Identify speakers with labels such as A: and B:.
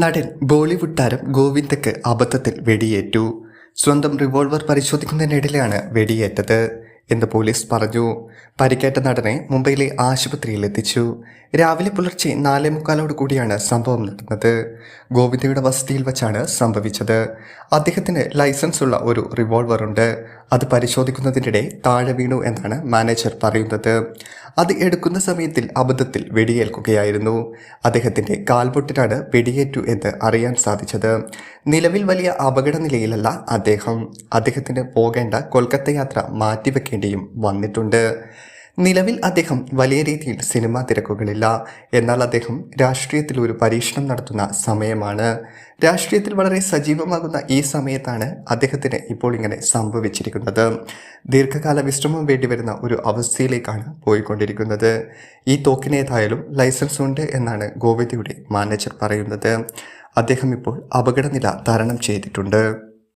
A: നടൻ ബോളിവുഡ് താരം ഗോവിന്ദയ്ക്ക് അബദ്ധത്തിൽ വെടിയേറ്റു. സ്വന്തം റിവോൾവർ പരിശോധിക്കുന്നതിനിടയിലാണ് വെടിയേറ്റത് എന്ന് പോലീസ് പറഞ്ഞു. പരിക്കേറ്റ നടനെ മുംബൈയിലെ ആശുപത്രിയിൽ എത്തിച്ചു. രാവിലെ പുലർച്ചെ 4:45 കൂടിയാണ് സംഭവം നടന്നത്. ഗോവിന്ദയുടെ വസതിയിൽ വച്ചാണ് സംഭവിച്ചത്. അദ്ദേഹത്തിന് ലൈസൻസ് ഉള്ള ഒരു റിവോൾവർ ഉണ്ട്. അത് പരിശോധിക്കുന്നതിനിടെ താഴെ വീണു എന്നാണ് മാനേജർ പറയുന്നത്. അത് എടുക്കുന്ന സമയത്തിൽ അബദ്ധത്തിൽ വെടിയേൽക്കുകയായിരുന്നു. അദ്ദേഹത്തിൻ്റെ കാൽമുട്ടിനാണ് വെടിയേറ്റു എന്ന് അറിയാൻ സാധിച്ചത്. നിലവിൽ വലിയ അപകടനിലയിലല്ല അദ്ദേഹത്തിന് പോകേണ്ട കൊൽക്കത്ത യാത്ര മാറ്റിവെക്കേണ്ടിയും വന്നിട്ടുണ്ട്. നിലവിൽ അദ്ദേഹം വലിയ രീതിയിൽ സിനിമാ തിരക്കുകളില്ല. എന്നാൽ അദ്ദേഹം രാഷ്ട്രീയത്തിൽ ഒരു പരീക്ഷണം നടത്തുന്ന സമയമാണ്. രാഷ്ട്രീയത്തിൽ വളരെ സജീവമാകുന്ന ഈ സമയത്താണ് അദ്ദേഹത്തിന് ഇപ്പോൾ ഇങ്ങനെ സംഭവിച്ചിരിക്കുന്നത്. ദീർഘകാല വിശ്രമം വേണ്ടിവരുന്ന ഒരു അവസ്ഥയിലേക്കാണ് പോയിക്കൊണ്ടിരിക്കുന്നത്. ഈ തോക്കിനേതായാലും ലൈസൻസ് ഉണ്ട് എന്നാണ് ഗോവിന്ദയുടെ മാനേജർ പറയുന്നത്. അദ്ദേഹം ഇപ്പോൾ അപകടനില തരണം ചെയ്തിട്ടുണ്ട്.